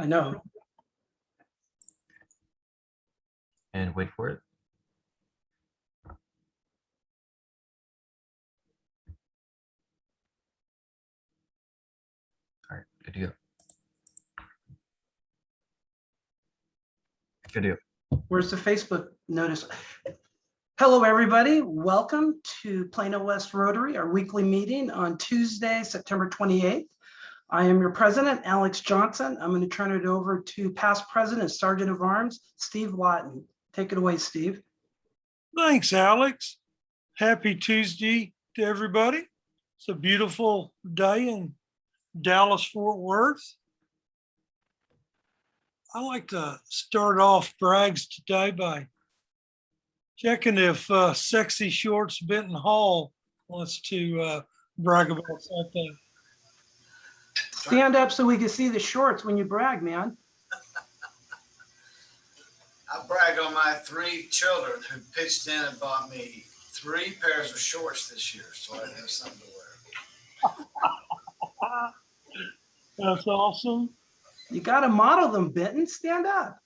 I know. And wait for it. All right, good to go. Good deal. Where's the Facebook notice? Hello, everybody. Welcome to Plano West Rotary, our weekly meeting on Tuesday, September 28th. I am your president, Alex Johnson. I'm going to turn it over to past president and sergeant of arms, Steve Lawton. Take it away, Steve. Thanks, Alex. Happy Tuesday to everybody. It's a beautiful day in Dallas, Fort Worth. I like to start off brags today by checking if Sexy Shorts Benton Hall wants to brag about something. Stand up so we can see the shorts when you brag, man. I brag on my 3 children who pitched in and bought me 3 pairs of shorts this year, so I have something to wear. That's awesome. You got to model them, Benton. Stand up.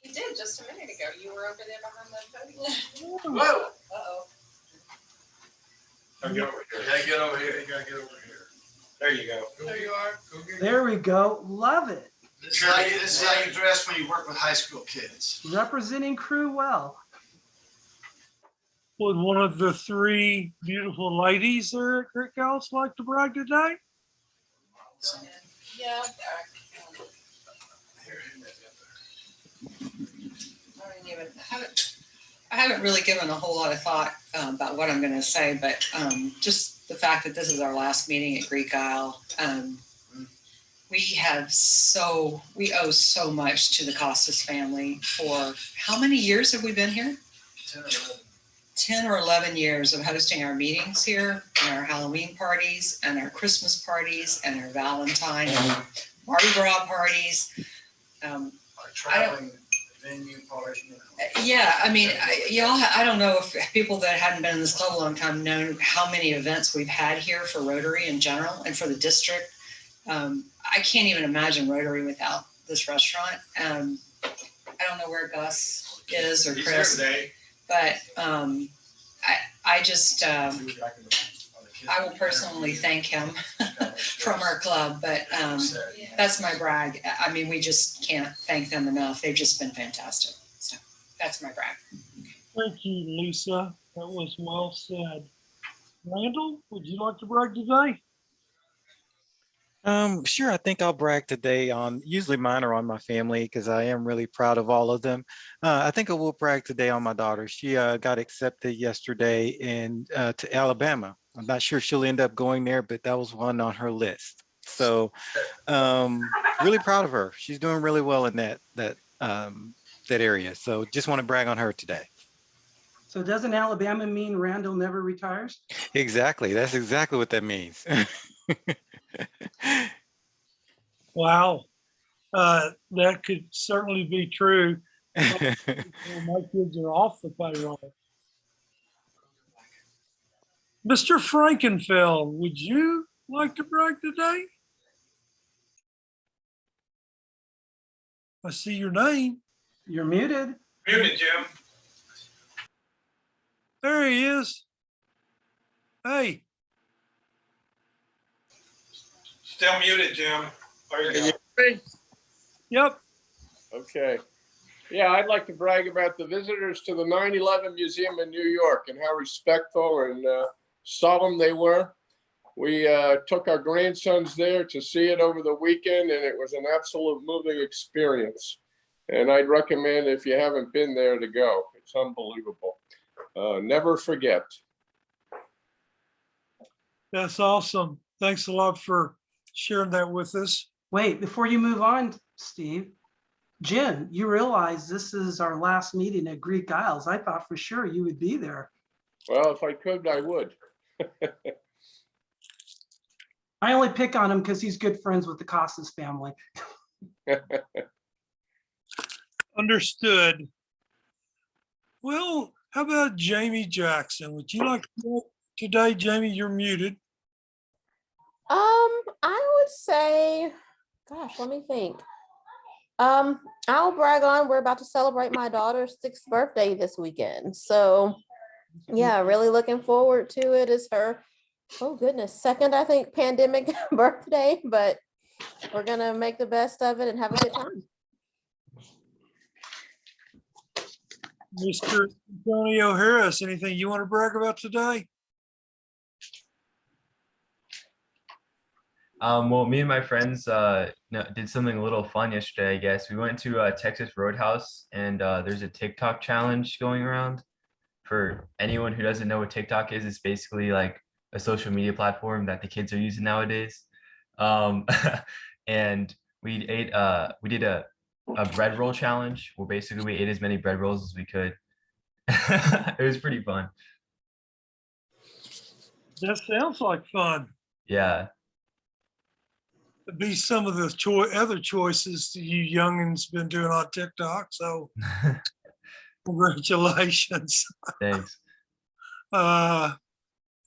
You did just a minute ago. You were over there behind the podium. Whoa! Uh-oh. Now get over here. You gotta get over here. You gotta get over here. There you go. There you are. Go get There we go. Love it. This is how you dress when you work with high school kids. Representing crew well. Would one of the 3 beautiful ladies there at Crick House like to brag today? Yeah. I haven't really given a whole lot of thought about what I'm going to say, but just the fact that this is our last meeting at Greek Isle, we owe so much to the Costas family for how many years have we been here? 10 or 11 years of hosting our meetings here, and our Halloween parties, and our Christmas parties, and our Valentine, and Mardi Gras parties. Our traveling venue party. You know. Yeah, I mean, I don't know if people that hadn't been in this club a long time know how many events we've had here for Rotary in general and for the district. I can't even imagine Rotary without this restaurant. I don't know where Gus is or Chris, but I just I will personally thank him from our club, but that's my brag. I mean, we just can't thank them enough. They've just been fantastic. So that's my brag. Thank you, Lisa. That was well said. Randall, would you like to brag today? Sure. I think I'll brag today on, usually mine are on my family because I am really proud of all of them. I think I will brag today on my daughter. She got accepted yesterday to Alabama. I'm not sure she'll end up going there, but that was one on her list. So really proud of her. She's doing really well in that area. So just want to brag on her today. So doesn't Alabama mean Randall never retires? Exactly. That's exactly what that means. Wow, that could certainly be true. My kids are off the payroll. Mr. Frankenfeld, would you like to brag today? I see your name. You're muted. Muted, Jim. There he is. Hey. Still muted, Jim. There you go. Yep. Okay. Yeah, I'd like to brag about the visitors to the 9/11 Museum in New York and how respectful and solemn they were. We took our grandsons there to see it over the weekend, and it was an absolute moving experience. And I'd recommend, if you haven't been there, to go. It's unbelievable. Never forget. That's awesome. Thanks a lot for sharing that with us. Wait, before you move on, Steve, Jim, you realize this is our last meeting at Greek Isles. I thought for sure you would be there. Well, if I could, I would. I only pick on him because he's good friends with the Costas family. Understood. Well, how about Jamie Jackson? Would you like to go today, Jamie? You're muted. I would say Gosh, let me think. I'll brag on, we're about to celebrate my daughter's 6th birthday this weekend. So yeah, really looking forward to it. It's her, oh goodness, second, I think, pandemic birthday, but we're gonna make the best of it and have a good time. Mr. Antonio Harris, anything you want to brag about today? Well, me and my friends did something a little fun yesterday, I guess. We went to Texas Roadhouse, and there's a TikTok challenge going around. For anyone who doesn't know what TikTok is, it's basically like a social media platform that the kids are using nowadays. Um, and we did a bread roll challenge where basically we ate as many bread rolls as we could. It was pretty fun. That sounds like fun. Yeah. It'd be some of the other choices that you youngins been doing on TikTok. So congratulations. Thanks.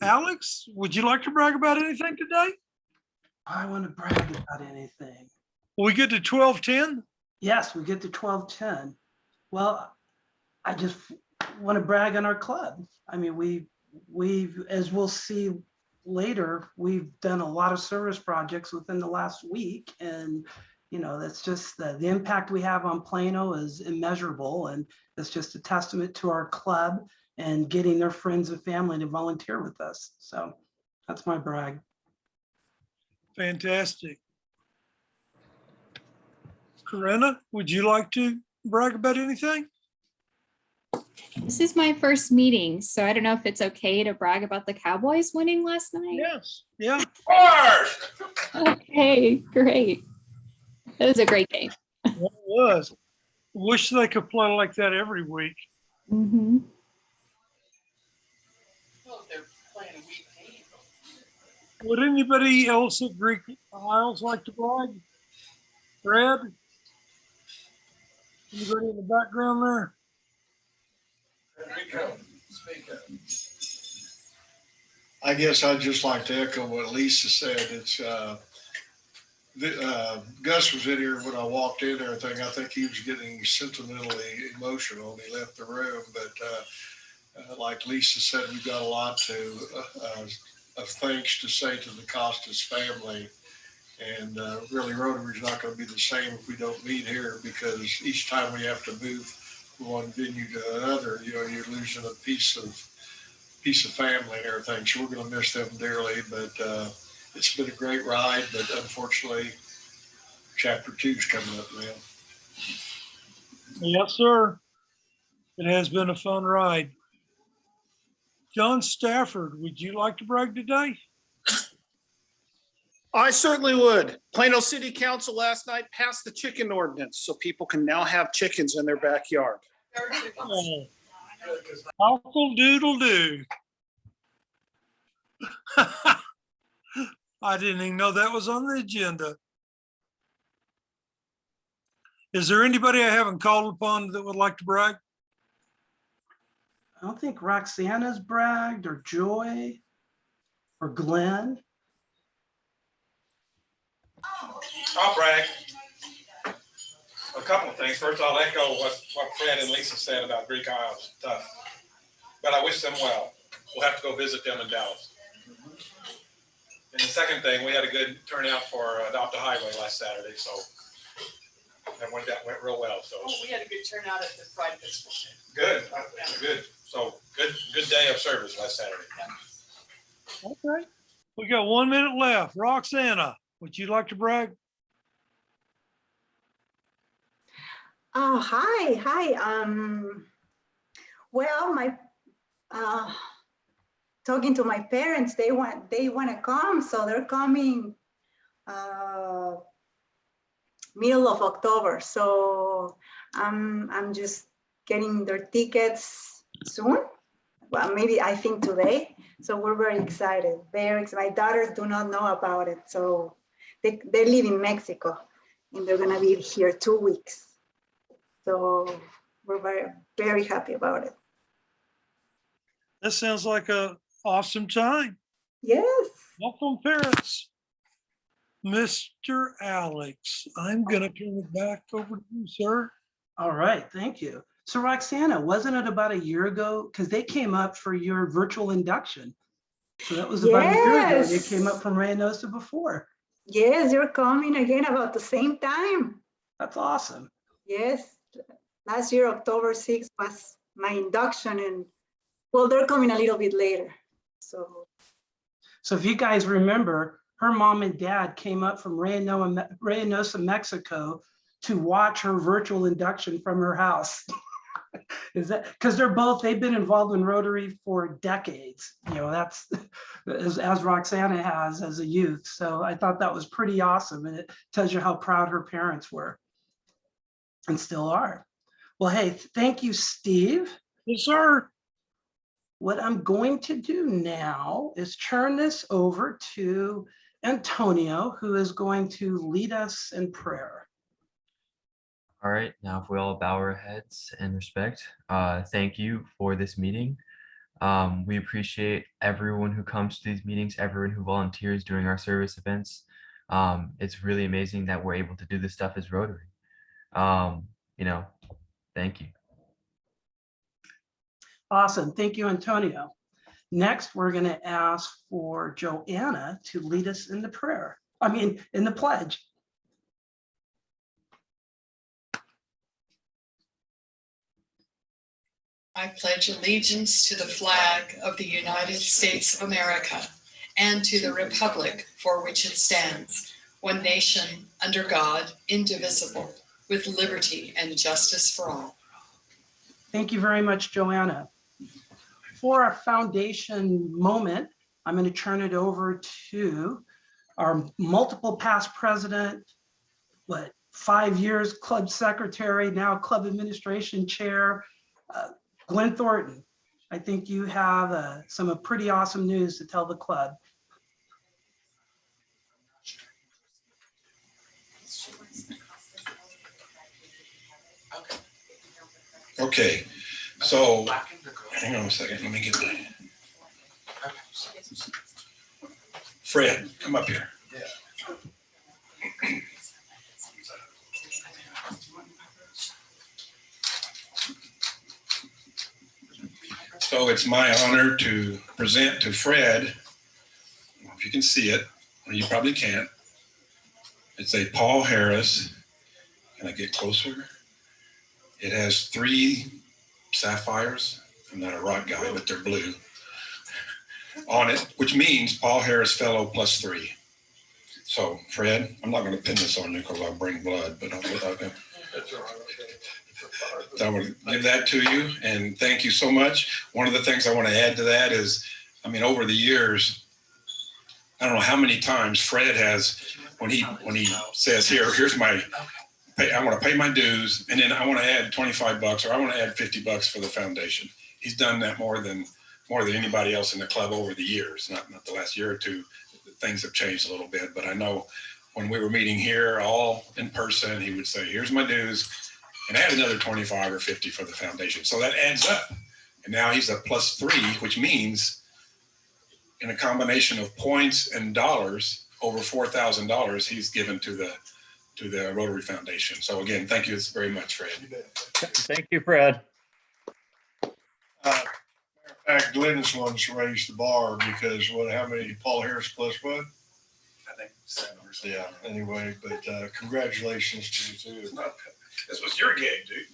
Alex, would you like to brag about anything today? I want to brag about anything. We get to 12:10. Yes, we get to 12:10. Well, I just want to brag on our club. I mean, we've, as we'll see later, we've done a lot of service projects within the last week, and you know, that's just the impact we have on Plano is immeasurable, and it's just a testament to our club and getting their friends and family to volunteer with us. So that's my brag. Fantastic. Corina, would you like to brag about anything? This is my first meeting, so I don't know if it's okay to brag about the Cowboys winning last night. Yes. Yeah. First. Okay, great. It was a great game. It was. Wish they could play like that every week. Mm-hmm. Would anybody else at Greek Isles like to brag? Fred? Anybody in the background there? Rico, speak up. I guess I'd just like to echo what Lisa said. It's Gus was in here when I walked in and everything. I think he was getting sentimentally emotional when he left the room. But like Lisa said, we've got a lot of thanks to say to the Costas family. And really, Rotary's not going to be the same if we don't meet here, because each time we have to move from one venue to another, you know, you're losing a piece of family and everything. So we're going to miss them dearly. But it's been a great ride. But unfortunately, Chapter 2 is coming up now. Yes, sir. It has been a fun ride. John Stafford, would you like to brag today? I certainly would. Plano City Council last night passed the chicken ordinance, so people can now have chickens in their backyard. Oh, awful doodle doo. I didn't even know that was on the agenda. Is there anybody I haven't called upon that would like to brag? I don't think Roxana's bragged, or Joy, or Glenn. I'll brag. A couple of things. First, I'll echo what Fred and Lisa said about Greek Isles stuff. But I wish them well. We'll have to go visit them in Dallas. And the second thing, we had a good turnout for Adopt a Highway last Saturday, so that went real well. So We had a good turnout at the Pride Festival. good, good. So good day of service last Saturday. Okay. We got 1 minute left. Roxana, would you like to brag? Oh, hi. Well, my talking to my parents, they want to come, so they're coming middle of October. So I'm just getting their tickets soon. Well, maybe I think today. So we're very excited. My daughters do not know about it, so they live in Mexico, and they're gonna be here 2 weeks. So we're very, very happy about it. That sounds like an awesome time. Yes. Welcome, parents. Mr. Alex, I'm gonna turn it back over to you, sir. All right, thank you. So Roxana, wasn't it about a year ago? Because they came up for your virtual induction. So that was about a year ago. They came up Yes. from Reynosa before. Yes, you're coming again about the same time. That's awesome. Yes, last year, October 6th was my induction, and well, they're coming a little bit later. So So if you guys remember, her mom and dad came up from Reynosa, Mexico to watch her virtual induction from her house. Is that because they've been involved in Rotary for decades, you know, that's as Roxana has as a youth. So I thought that was pretty awesome. And it tells you how proud her parents were and still are. Well, hey, thank you, Steve. Yes, sir. What I'm going to do now is turn this over to Antonio, who is going to lead us in prayer. All right, now if we all bow our heads in respect, thank you for this meeting. We appreciate everyone who comes to these meetings, everyone who volunteers during our service events. It's really amazing that we're able to do this stuff as Rotary. You know, thank you. Awesome. Thank you, Antonio. Next, we're going to ask for Joanna to lead us in the prayer. In the pledge. I pledge allegiance to the flag of the United States of America and to the republic for which it stands, one nation, under God, indivisible, with liberty and justice for all. Thank you very much, Joanna. For our foundation moment, I'm going to turn it over to our multiple past president, 5 years club secretary, now club administration chair, Glenn Thornton. I think you have some pretty awesome news to tell the club. Okay, so hang on a second, let me get my. Fred, come up here. So it's my honor to present to Fred, if you can see it, or you probably can't. It's a Paul Harris. Can I get closer? It has 3 sapphires. I'm not a rock guy, but they're blue on it, which means Paul Harris Fellow +3. So Fred, I'm not going to pin this on you because I'll bring blood, but I'm going to give that to you and thank you so much. One of the things I want to add to that is, over the years, I don't know how many times Fred has, when he says, here's my, I want to pay my dues, and then I want to add $25 or I want to add $50 for the foundation. He's done that more than anybody else in the club over the years, not the last year or two. Things have changed a little bit, but I know when we were meeting here all in person, he would say, here's my dues, and add another 25 or 50 for the foundation. So that adds up. And now he's a +3, which means in a combination of points and dollars, over $4,000 he's given to the Rotary Foundation. So again, thank you very much, Fred. Thank you, Fred. In fact, Glennis wants to raise the bar because how many Paul Harris plus what? I think 7 or something. Yeah, anyway, but congratulations to you too. This was your gig, dude.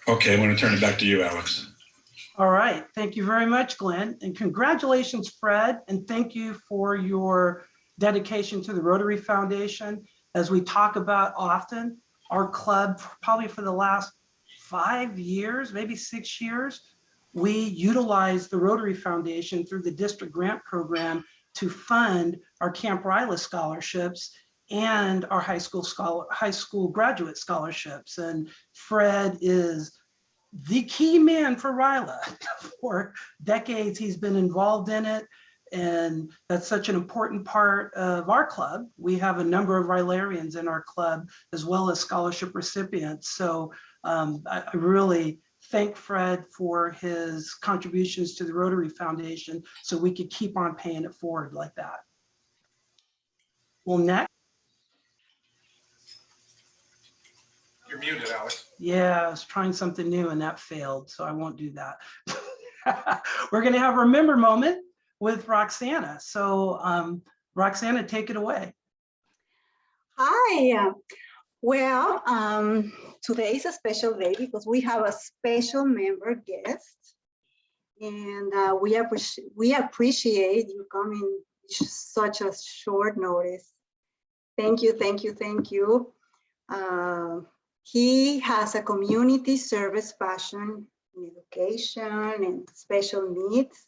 Okay, I'm going to turn it back to you, Alex. All right, thank you very much, Glenn, and congratulations, Fred, and thank you for your dedication to the Rotary Foundation. As we talk about often, our club, probably for the last 5 years, maybe 6 years, we utilize the Rotary Foundation through the district grant program to fund our Camp Ryla scholarships and our high school graduate scholarships. And Fred is the key man for Ryla. For decades, he's been involved in it. And that's such an important part of our club. We have a number of Rilarians in our club, as well as scholarship recipients. So I really thank Fred for his contributions to the Rotary Foundation so we could keep on paying it forward like that. Well, next. You're muted, Alex. Yeah, I was trying something new and that failed, so I won't do that. We're going to have a remember moment with Roxana. So Roxana, take it away. Hi. Well, today is a special day because we have a special member guest, and we appreciate you coming such a short notice. Thank you, thank you, thank you. He has a community service passion in education and special needs.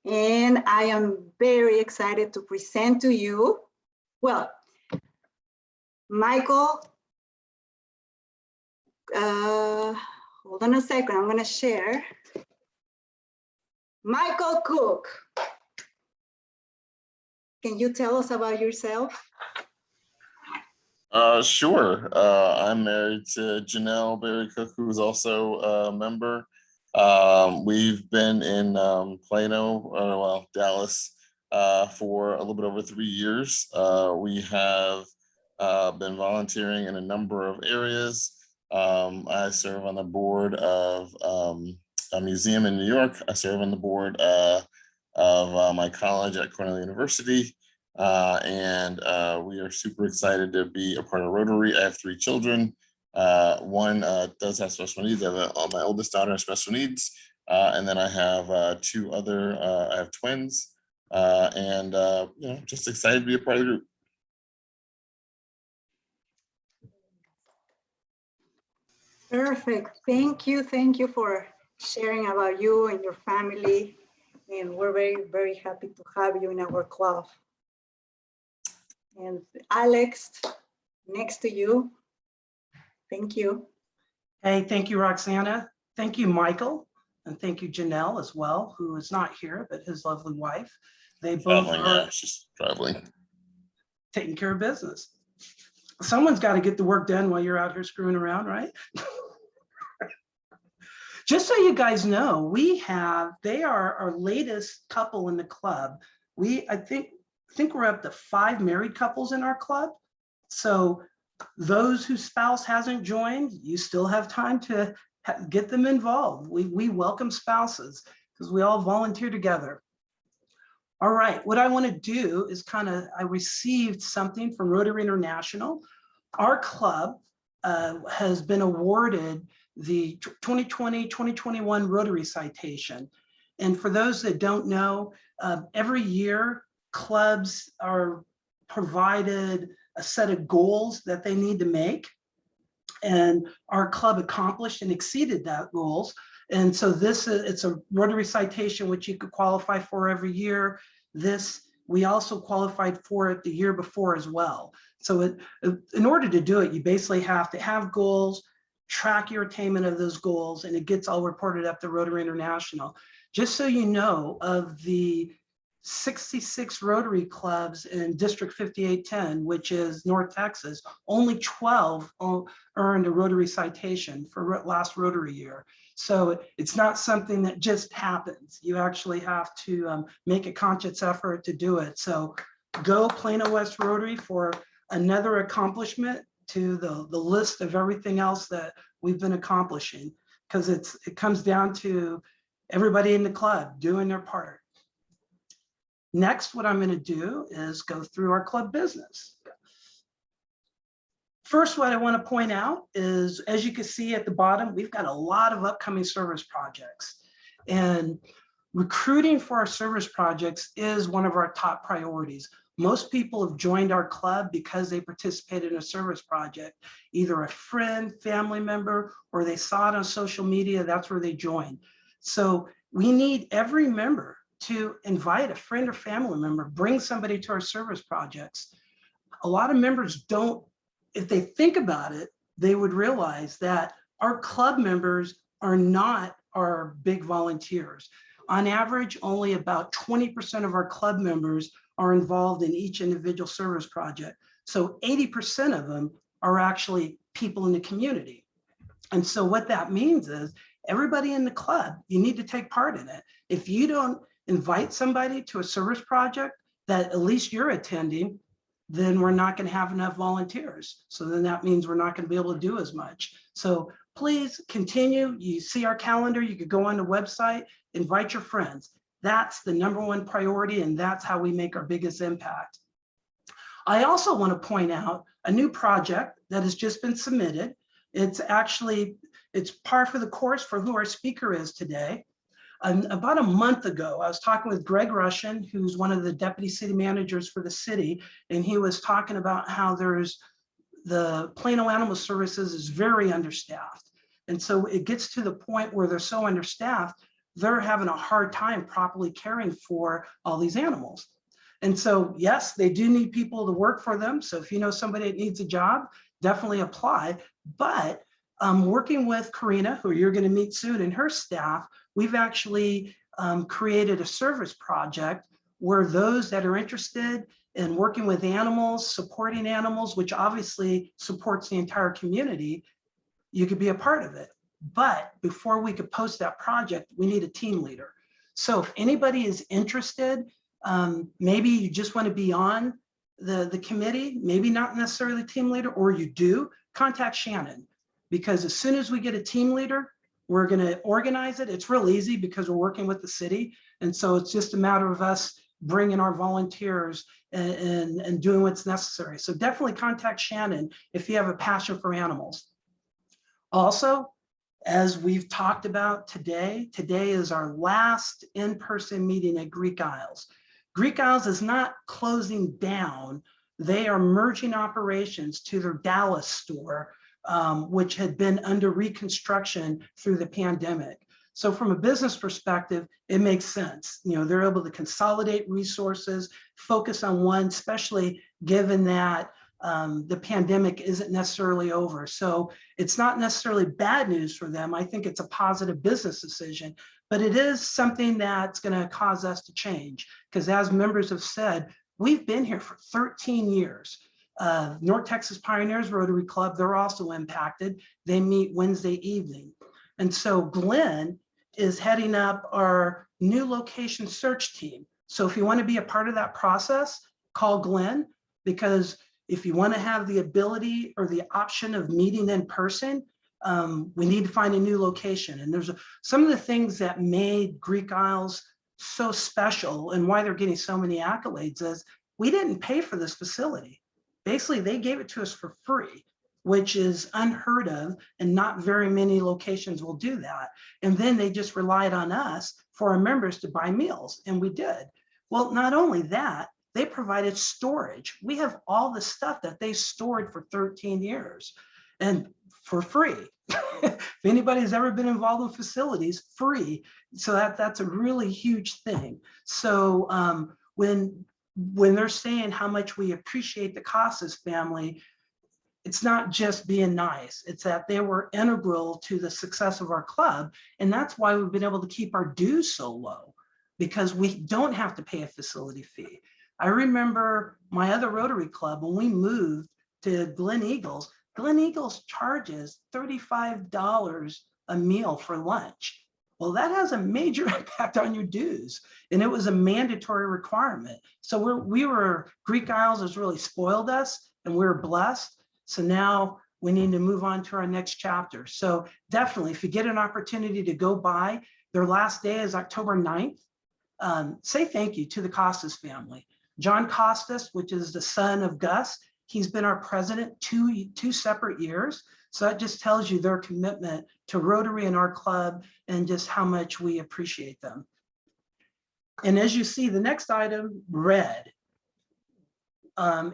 And I am very excited to present to you, well, Michael, hold on a second, I'm gonna share. Michael Cook. Can you tell us about yourself? Sure. I'm married to Janelle Berry Cook, who is also a member. We've been in Plano, Dallas, for a little bit over 3 years. We have been volunteering in a number of areas. I serve on the board of a museum in New York. I serve on the board of my college at Cornell University. And we are super excited to be a part of Rotary. I have 3 children. One does have special needs. I have my oldest daughter has special needs. And then I have 2 other, I have twins. And you know, just excited to be a part of the group. Perfect. Thank you for sharing about you and your family. And we're very, very happy to have you in our club. And Alex, next to you. Thank you. Hey, thank you, Roxana. Thank you, Michael. And thank you, Janelle, as well, who is not here, but his lovely wife. They both are she's traveling, taking care of business. Someone's got to get the work done while you're out here screwing around, right? Just so you guys know, they are our latest couple in the club. I think we're up to 5 married couples in our club. So those whose spouse hasn't joined, you still have time to get them involved. We welcome spouses because we all volunteer together. All right, what I want to do is I received something from Rotary International. Our club has been awarded the 2020-2021 Rotary Citation. And for those that don't know, every year clubs are provided a set of goals that they need to make. And our club accomplished and exceeded that goals. And so it's a Rotary Citation, which you could qualify for every year. We also qualified for it the year before as well. So in order to do it, you basically have to have goals, track your attainment of those goals, and it gets all reported up to Rotary International. Just so you know, of the 66 Rotary clubs in District 5810, which is North Texas, only 12 earned a Rotary Citation for last Rotary year. So it's not something that just happens. You actually have to make a conscious effort to do it. So go Plano West Rotary for another accomplishment to the list of everything else that we've been accomplishing, because it comes down to everybody in the club doing their part. Next, what I'm going to do is go through our club business. First, what I want to point out is, as you can see at the bottom, we've got a lot of upcoming service projects, and recruiting for our service projects is one of our top priorities. Most people have joined our club because they participated in a service project, either a friend, family member, or they saw it on social media. That's where they joined. So we need every member to invite a friend or family member, bring somebody to our service projects. A lot of members don't, if they think about it, they would realize that our club members are not our big volunteers. on average, only about 20% of our club members are involved in each individual service project. So 80% of them are actually people in the community. And so what that means is everybody in the club, you need to take part in it. If you don't invite somebody to a service project that at least you're attending, then we're not going to have enough volunteers. So then that means we're not going to be able to do as much. So please continue. You see our calendar, you could go on the website, invite your friends. That's the number 1 priority, and that's how we make our biggest impact. I also want to point out a new project that has just been submitted. It's par for the course for who our speaker is today. About a month ago, I was talking with Greg Russian, who's one of the deputy city managers for the city, and he was talking about how the Plano Animal Services is very understaffed. And so it gets to the point where they're so understaffed, they're having a hard time properly caring for all these animals. And so, yes, they do need people to work for them. So if you know somebody that needs a job, definitely apply. But working with Corina, who you're going to meet soon, and her staff, we've actually created a service project where those that are interested in working with animals, supporting animals, which obviously supports the entire community, you could be a part of it. But before we could post that project, we need a team leader. So if anybody is interested, maybe you just want to be on the committee, maybe not necessarily team leader, or you do, contact Shannon. Because as soon as we get a team leader, we're going to organize it. It's real easy because we're working with the city. And so it's just a matter of us bringing our volunteers and doing what's necessary. So definitely contact Shannon if you have a passion for animals. Also, as we've talked about today is our last in-person meeting at Greek Isles. Greek Isles is not closing down. They are merging operations to their Dallas store, which had been under reconstruction through the pandemic. So from a business perspective, it makes sense. You know, they're able to consolidate resources, focus on one, especially given that the pandemic isn't necessarily over. So it's not necessarily bad news for them. I think it's a positive business decision, but it is something that's going to cause us to change. Because as members have said, we've been here for 13 years. North Texas Pioneers Rotary Club, they're also impacted. They meet Wednesday evening. And so Glenn is heading up our new location search team. So if you want to be a part of that process, call Glenn, because if you want to have the ability or the option of meeting in person, we need to find a new location. And there's some of the things that made Greek Isles so special and why they're getting so many accolades is we didn't pay for this facility. Basically, they gave it to us for free, which is unheard of, and not very many locations will do that. And then they just relied on us for our members to buy meals, and we did. Well, not only that, they provided storage. We have all the stuff that they stored for 13 years and for free. If anybody's ever been involved in facilities, free. So that's a really huge thing. So when they're saying how much we appreciate the Casas family, it's not just being nice. It's that they were integral to the success of our club. And that's why we've been able to keep our dues so low, because we don't have to pay a facility fee. I remember my other Rotary Club, when we moved to Glen Eagles charges $35 a meal for lunch. Well, that has a major impact on your dues, and it was a mandatory requirement. So Greek Isles has really spoiled us, and we're blessed. So now we need to move on to our next chapter. So definitely, if you get an opportunity to go by, their last day is October 9th. Say thank you to the Costas family. John Costas, which is the son of Gus, he's been our president two separate years. So that just tells you their commitment to Rotary and our club and just how much we appreciate them. And as you see, the next item, red.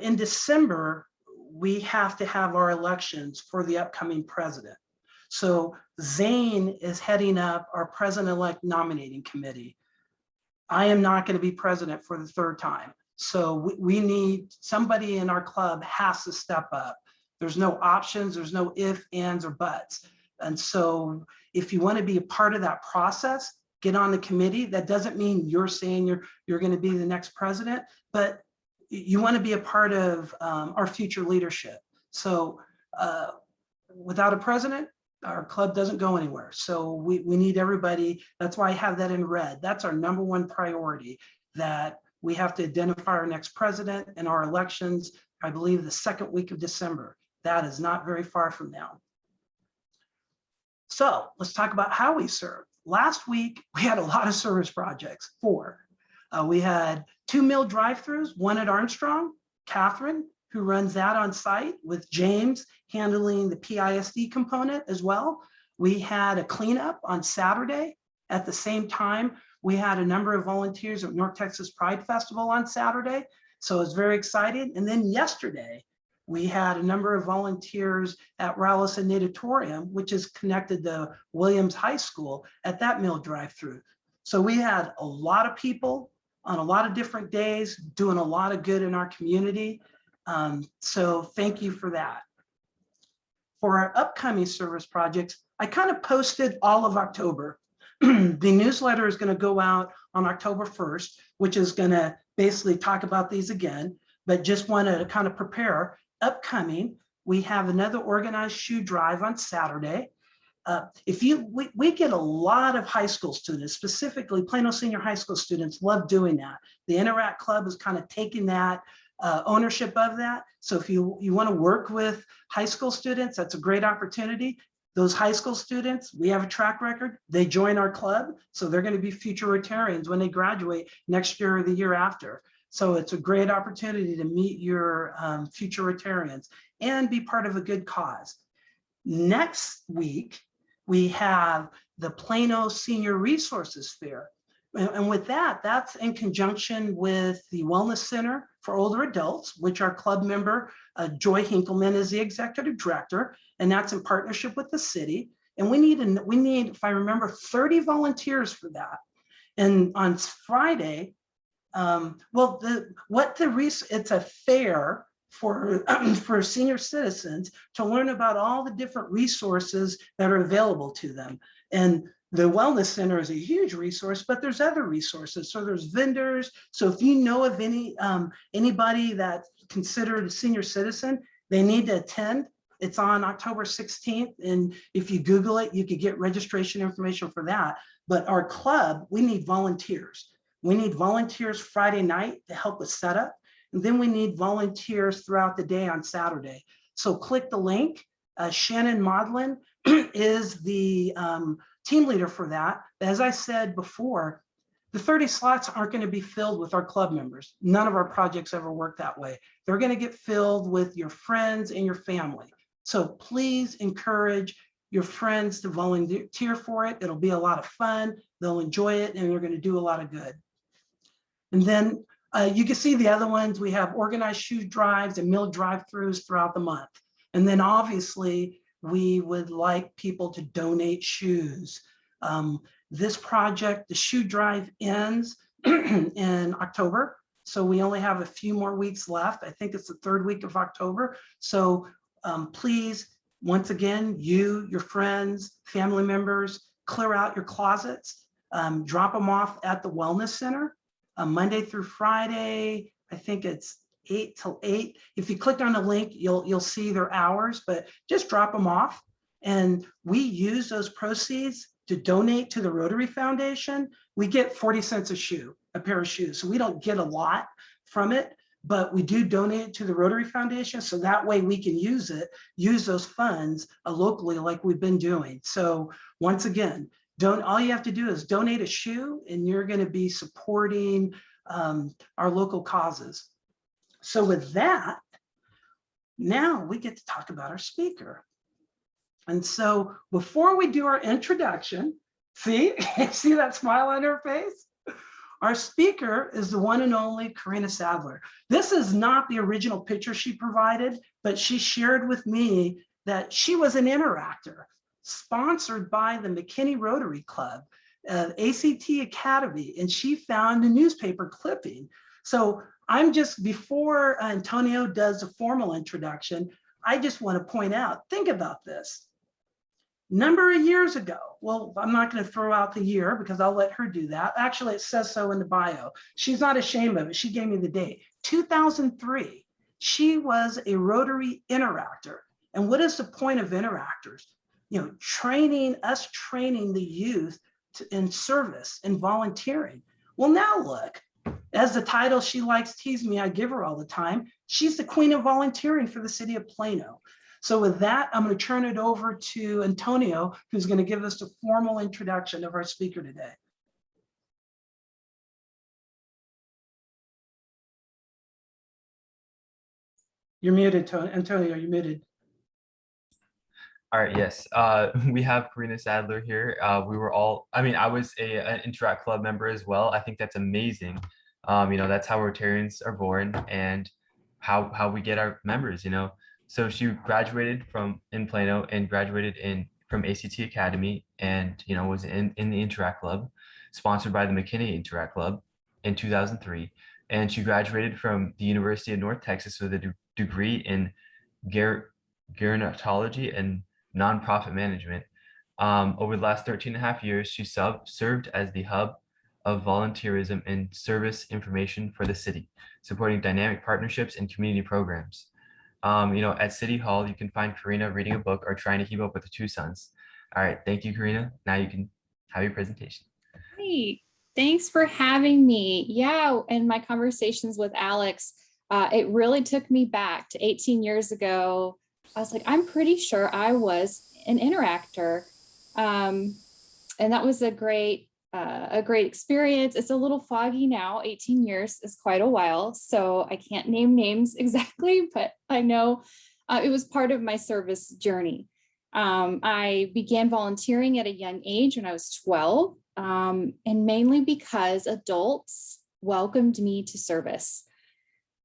In December, we have to have our elections for the upcoming president. So Zane is heading up our president-elect nominating committee. I am not going to be president for the third time. So we need somebody in our club has to step up. There's no options, there's no ifs, ands, or buts. And so if you want to be a part of that process, get on the committee. That doesn't mean you're saying you're going to be the next president, but you want to be a part of our future leadership. So without a president, our club doesn't go anywhere. So we need everybody. That's why I have that in red. That's our #1 priority, that we have to identify our next president, and our elections, I believe, the 2nd week of December. That is not very far from now. So let's talk about how we serve. Last week, we had a lot of service projects, 4. We had 2 meal drive-throughs, one at Armstrong, Catherine, who runs that on site, with James handling the PISD component as well. We had a cleanup on Saturday. At the same time, we had a number of volunteers at North Texas Pride Festival on Saturday. So it's very exciting. And then yesterday, we had a number of volunteers at Rallis and Natatorium, which is connected to Williams High School, at that meal drive-through. So we had a lot of people on a lot of different days doing a lot of good in our community. So thank you for that. For our upcoming service projects, I kind of posted all of October. The newsletter is going to go out on October 1st, which is going to basically talk about these again, but just wanted to kind of prepare. Upcoming, we have another organized shoe drive on Saturday. We get a lot of high school students, specifically Plano Senior High School students love doing that. The Interact Club is kind of taking that ownership of that. So if you want to work with high school students, that's a great opportunity. Those high school students, we have a track record. They join our club, so they're going to be future Rotarians when they graduate next year or the year after. So it's a great opportunity to meet your future Rotarians and be part of a good cause. Next week, we have the Plano Senior Resources Fair. And with that, that's in conjunction with the Wellness Center for Older Adults, which our club member, Joy Hinkleman, is the executive director, and that's in partnership with the city. And we need, if I remember, 30 volunteers for that. And on Friday, it's a fair for senior citizens to learn about all the different resources that are available to them. And the Wellness Center is a huge resource, but there's other resources. So there's vendors. So if you know of anybody that's considered a senior citizen, they need to attend. It's on October 16th. And if you Google it, you could get registration information for that. But our club, we need volunteers. We need volunteers Friday night to help with setup. And then we need volunteers throughout the day on Saturday. So click the link. Shannon Maudlin is the team leader for that. As I said before, the 30 slots aren't going to be filled with our club members. None of our projects ever work that way. They're going to get filled with your friends and your family. So please encourage your friends to volunteer for it. It'll be a lot of fun. They'll enjoy it, and they're going to do a lot of good. And then you can see the other ones. We have organized shoe drives and meal drive-throughs throughout the month. And then obviously, we would like people to donate shoes. This project, the shoe drive, ends in October. So we only have a few more weeks left. I think it's the 3rd week of October. So please, once again, your friends, family members, clear out your closets, drop them off at the Wellness Center. Monday through Friday, I think it's 8 till 8. If you click on the link, you'll see their hours, but just drop them off. And we use those proceeds to donate to the Rotary Foundation. We get 40 cents a pair of shoes. So we don't get a lot from it, but we do donate it to the Rotary Foundation. So that way we can use those funds locally like we've been doing. So once again, all you have to do is donate a shoe, and you're going to be supporting our local causes. So with that, now we get to talk about our speaker. And so before we do our introduction, see that smile on her face? Our speaker is the one and only Corina Sadler. This is not the original picture she provided, but she shared with me that she was an interactor sponsored by the McKinney Rotary Club, ACT Academy, and she found a newspaper clipping. So before Antonio does a formal introduction, I just want to point out, think about this. Number of years ago, well, I'm not going to throw out the year because I'll let her do that. Actually, it says so in the bio. She's not ashamed of it. She gave me the date. 2003, she was a Rotary interactor. And what is the point of interactors? You know, training the youth in service and volunteering. Well, now look, as the title she likes tease me, I give her all the time. She's the queen of volunteering for the city of Plano. So with that, I'm going to turn it over to Antonio, who's going to give us a formal introduction of our speaker today. You're muted, Antonio, you're muted. All right, yes. We have Corina Sadler here. We were all, I mean, I was an Interact Club member as well. I think that's amazing. You know, that's how Rotarians are born and how we get our members, you know. So she graduated in Plano and graduated from ACT Academy and, you know, was in the Interact Club, sponsored by the McKinney Interact Club in 2003. And she graduated from the University of North Texas with a degree in gerontology and nonprofit management. Over the last 13 and a half years, she served as the hub of volunteerism and service information for the city, supporting dynamic partnerships and community programs. You know, at City Hall, you can find Corina reading a book or trying to keep up with the two sons. All right, thank you, Corina. Now you can have your presentation. Hey, thanks for having me. Yeah, in my conversations with Alex, it really took me back to 18 years ago. I was like, I'm pretty sure I was an interactor. And that was a great experience. It's a little foggy now. 18 years is quite a while, so I can't name names exactly, but I know it was part of my service journey. I began volunteering at a young age when I was 12, and mainly because adults welcomed me to service.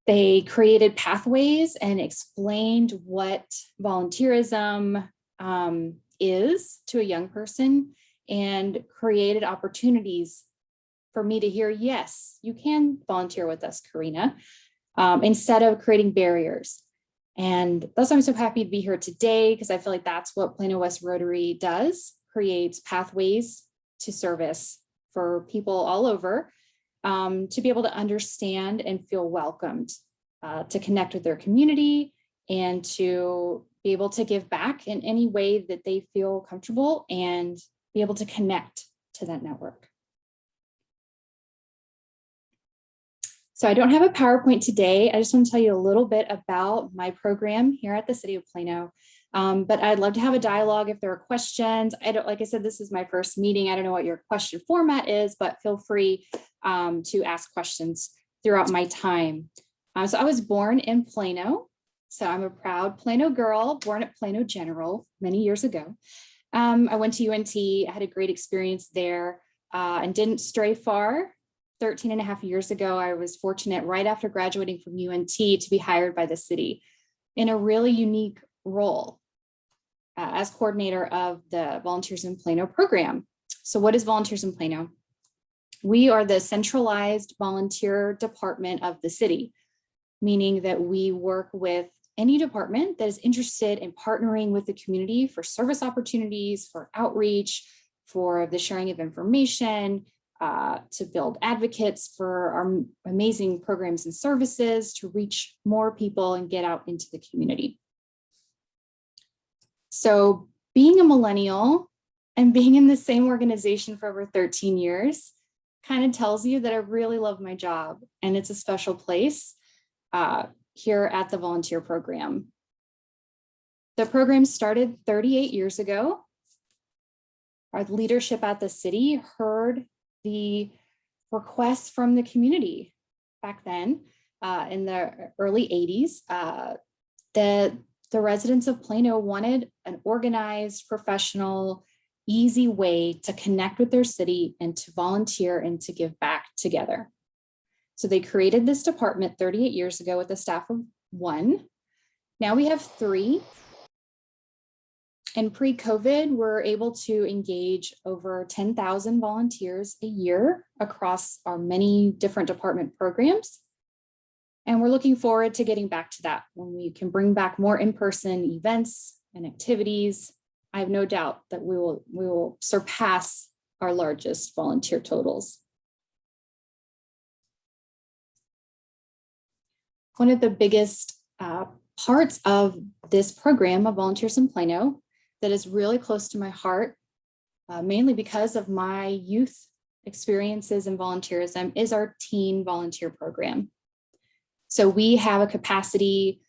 They created pathways and explained what volunteerism is to a young person, and created opportunities for me to hear, yes, you can volunteer with us, Corina, instead of creating barriers. And that's why I'm so happy to be here today, because I feel like that's what Plano West Rotary does, creates pathways to service for people all over, to be able to understand and feel welcomed, to connect with their community, and to be able to give back in any way that they feel comfortable and be able to connect to that network. So I don't have a PowerPoint today. I just want to tell you a little bit about my program here at the City of Plano. But I'd love to have a dialogue if there are questions. Like I said, this is my first meeting. I don't know what your question format is, but feel free to ask questions throughout my time. So I was born in Plano. So I'm a proud Plano girl, born at Plano General many years ago. I went to UNT, I had a great experience there, and didn't stray far. 13 and a half years ago, I was fortunate right after graduating from UNT to be hired by the city in a really unique role as coordinator of the Volunteers in Plano program. So what is Volunteers in Plano? We are the centralized volunteer department of the city, meaning that we work with any department that is interested in partnering with the community for service opportunities, for outreach, for the sharing of information, to build advocates for our amazing programs and services, to reach more people and get out into the community. So being a millennial and being in the same organization for over 13 years kind of tells you that I really love my job, and it's a special place here at the volunteer program. The program started 38 years ago. Our leadership at the city heard the requests from the community back then in the early 80s that the residents of Plano wanted an organized, professional, easy way to connect with their city and to volunteer and to give back together. So they created this department 38 years ago with a staff of 1. Now we have 3. And pre-COVID, we're able to engage over 10,000 volunteers a year across our many different department programs. And we're looking forward to getting back to that when we can bring back more in-person events and activities I have no doubt that we will surpass our largest volunteer totals. One of the biggest parts of this program of Volunteers in Plano that is really close to my heart, mainly because of my youth experiences in volunteerism, is our teen volunteer program. So we have a capacity,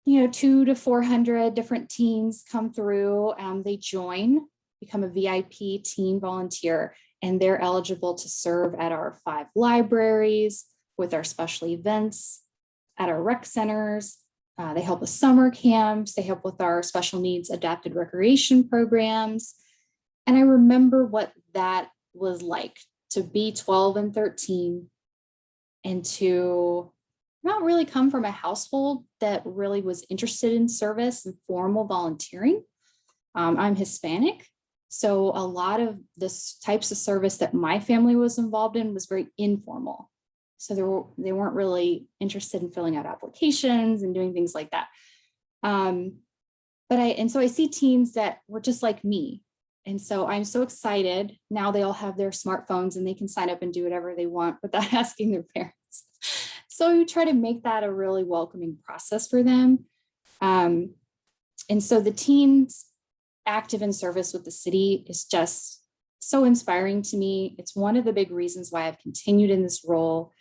200 to 400 different teens come through. They join, become a VIP teen volunteer, and they're eligible to serve at our 5 libraries, with our special events, at our rec centers. They help with summer camps. They help with our special needs adapted recreation programs. And I remember what that was like to be 12 and 13 and to not really come from a household that really was interested in service and formal volunteering. I'm Hispanic, so a lot of the types of service that my family was involved in was very informal. So they weren't really interested in filling out applications and doing things like that. So I see teens that were just like me. And so I'm so excited. Now they all have their smartphones and they can sign up and do whatever they want without asking their parents. So we try to make that a really welcoming process for them. And so the teens active in service with the city is just so inspiring to me. It's one of the big reasons why I've continued in this role,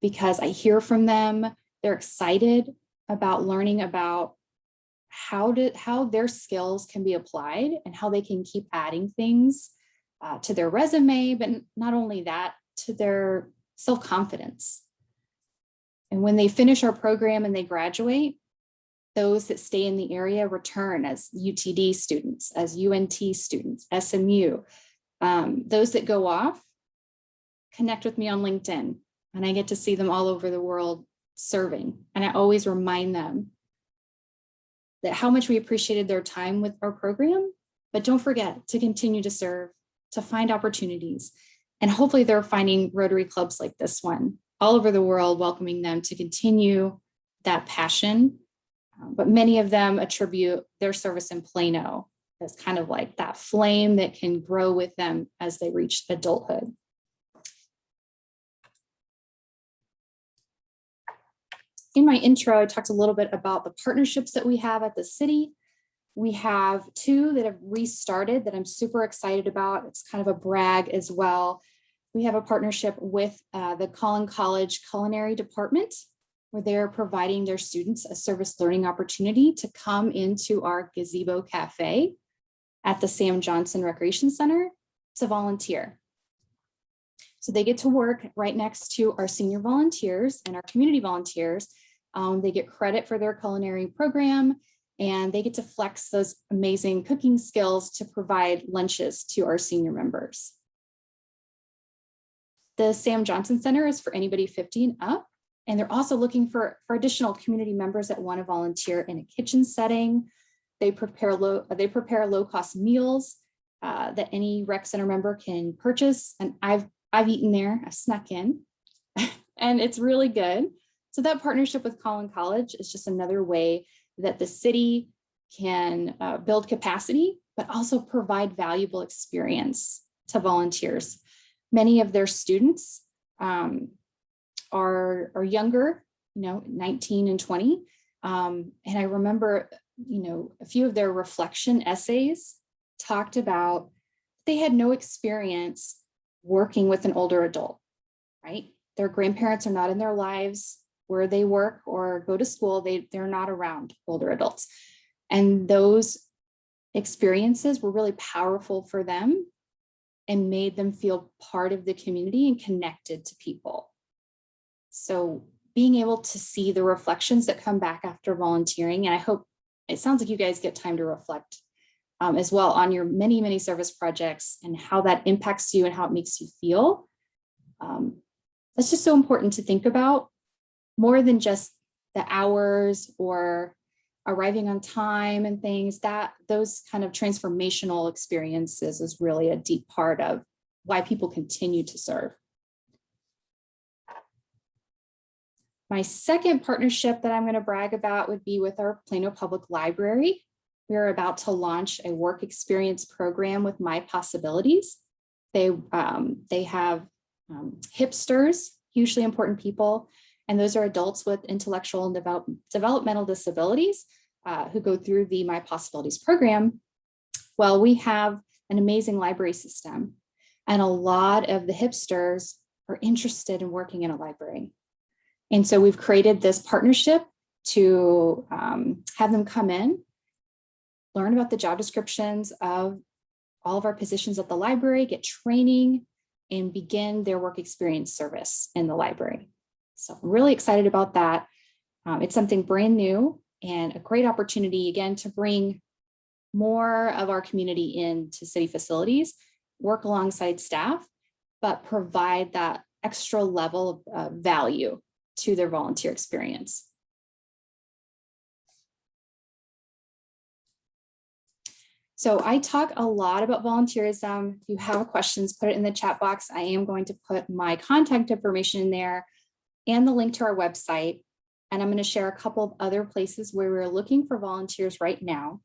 because I hear from them. They're excited about learning about how their skills can be applied and how they can keep adding things to their resume, but not only that, to their self-confidence. And when they finish our program and they graduate, those that stay in the area return as UTD students, as UNT students, SMU. Those that go off connect with me on LinkedIn, and I get to see them all over the world serving. And I always remind them that how much we appreciated their time with our program, but don't forget to continue to serve, to find opportunities. And hopefully they're finding Rotary clubs like this one all over the world, welcoming them to continue that passion. But many of them attribute their service in Plano as kind of like that flame that can grow with them as they reach adulthood. In my intro, I talked a little bit about the partnerships that we have at the city. We have 2 that have restarted that I'm super excited about. It's kind of a brag as well. We have a partnership with the Collin College Culinary Department, where they're providing their students a service learning opportunity to come into our gazebo cafe at the Sam Johnson Recreation Center to volunteer. So they get to work right next to our senior volunteers and our community volunteers. They get credit for their culinary program, and they get to flex those amazing cooking skills to provide lunches to our senior members. The Sam Johnson Center is for anybody 50 and up, and they're also looking for additional community members that want to volunteer in a kitchen setting. They prepare low-cost meals that any rec center member can purchase, and I've eaten there, I've snuck in, and it's really good. So that partnership with Collin College is just another way that the city can build capacity, but also provide valuable experience to volunteers. Many of their students are younger, 19 and 20. And I remember, a few of their reflection essays talked about they had no experience working with an older adult, right? Their grandparents are not in their lives where they work or go to school. They're not around older adults. And those experiences were really powerful for them and made them feel part of the community and connected to people. So being able to see the reflections that come back after volunteering, and I hope it sounds like you guys get time to reflect as well on your many, many service projects and how that impacts you and how it makes you feel. That's just so important to think about, more than just the hours or arriving on time and things. That those kind of transformational experiences is really a deep part of why people continue to serve. My second partnership that I'm going to brag about would be with our Plano Public Library. we're about to launch a work experience program with My Possibilities. They have hipsters, hugely important people, and those are adults with intellectual and developmental disabilities who go through the My Possibilities program. Well, we have an amazing library system, and a lot of the hipsters are interested in working in a library. And so we've created this partnership to have them come in, learn about the job descriptions of all of our positions at the library, get training, and begin their work experience service in the library. So I'm really excited about that. It's something brand new and a great opportunity, again, to bring more of our community into city facilities, work alongside staff, but provide that extra level of value to their volunteer experience. So I talk a lot about volunteerism. If you have questions, put it in the chat box. I am going to put my contact information in there and the link to our website. And I'm going to share a couple of other places where we're looking for volunteers right now.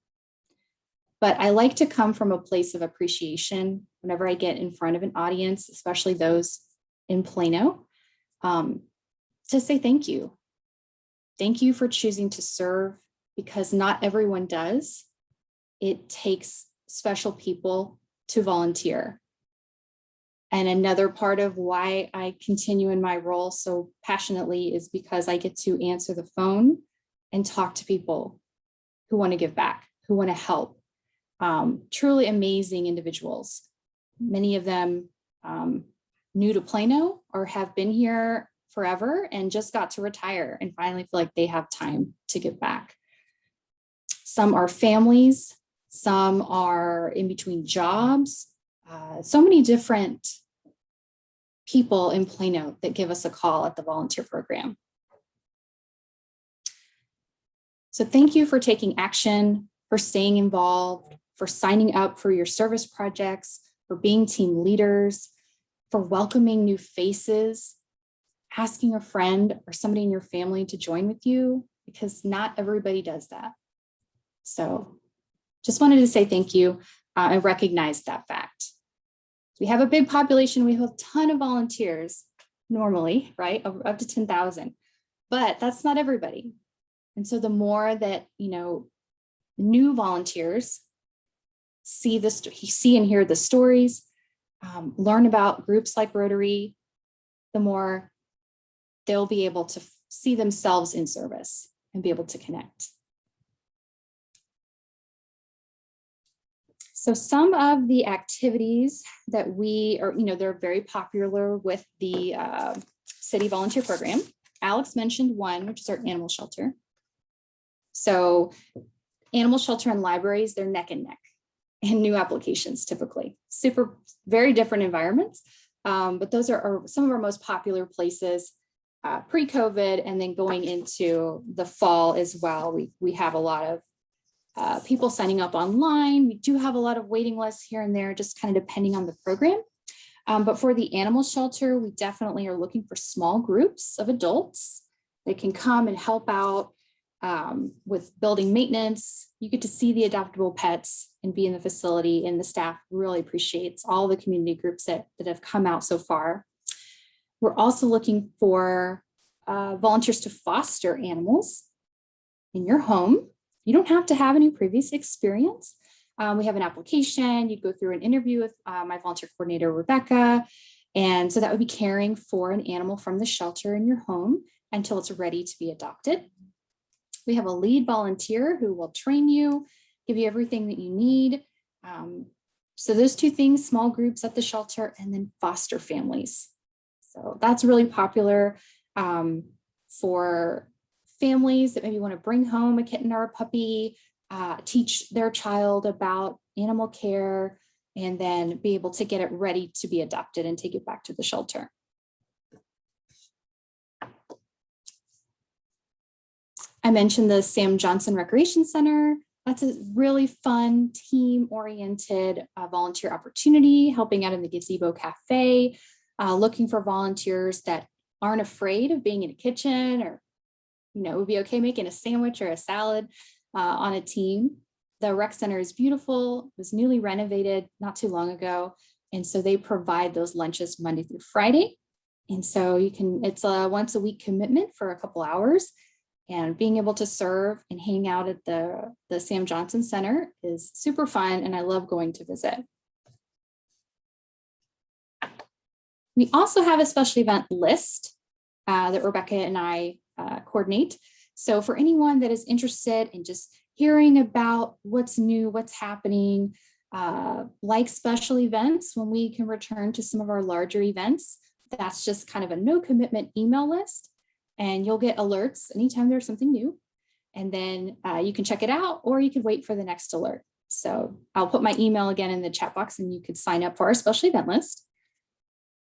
But I like to come from a place of appreciation whenever I get in front of an audience, especially those in Plano, to say thank you. Thank you for choosing to serve, because not everyone does. It takes special people to volunteer. And another part of why I continue in my role so passionately is because I get to answer the phone and talk to people who want to give back, who want to help. Truly amazing individuals. Many of them new to Plano or have been here forever and just got to retire and finally feel like they have time to give back. Some are families, some are in between jobs, so many different people in Plano that give us a call at the volunteer program. So thank you for taking action, for staying involved, for signing up for your service projects, for being team leaders, for welcoming new faces, asking a friend or somebody in your family to join with you, because not everybody does that. So just wanted to say thank you and recognize that fact. We have a big population. We have a ton of volunteers normally, right? Up to 10,000, but that's not everybody. And so the more that, new volunteers see and hear the stories, learn about groups like Rotary, the more they'll be able to see themselves in service and be able to connect. So some of the activities that we are, they're very popular with the city volunteer program. Alex mentioned one, which is our animal shelter. So animal shelter and libraries, they're neck and neck in new applications, typically. Very different environments, but those are some of our most popular places pre-COVID, and then going into the fall as well. We have a lot of people signing up online. We do have a lot of waiting lists here and there, just kind of depending on the program. But for the animal shelter, we definitely are looking for small groups of adults that can come and help out with building maintenance. You get to see the adoptable pets and be in the facility, and the staff really appreciates all the community groups that have come out so far. We're also looking for volunteers to foster animals in your home. You don't have to have any previous experience. We have an application. You'd go through an interview with my volunteer coordinator, Rebecca. And so that would be caring for an animal from the shelter in your home until it's ready to be adopted. We have a lead volunteer who will train you, give you everything that you need. So those two things, small groups at the shelter and then foster families. So that's really popular for families that maybe want to bring home a kitten or a puppy, teach their child about animal care, and then be able to get it ready to be adopted and take it back to the shelter. I mentioned the Sam Johnson Recreation Center. That's a really fun, team-oriented volunteer opportunity, helping out in the Gazebo Cafe, looking for volunteers that aren't afraid of being in a kitchen, or it would be okay making a sandwich or a salad on a team The rec center is beautiful, it was newly renovated not too long ago. And so they provide those lunches Monday through Friday. And so it's a once a week commitment for a couple hours, and being able to serve and hang out at the Sam Johnson Center is super fun. And I love going to visit. We also have a special event list that Rebecca and I coordinate. So for anyone that is interested in just hearing about what's new, what's happening, like special events, when we can return to some of our larger events, that's just kind of a no commitment email list, and you'll get alerts anytime there's something new. And then you can check it out, or you could wait for the next alert. So I'll put my email again in the chat box, and you could sign up for our special event list.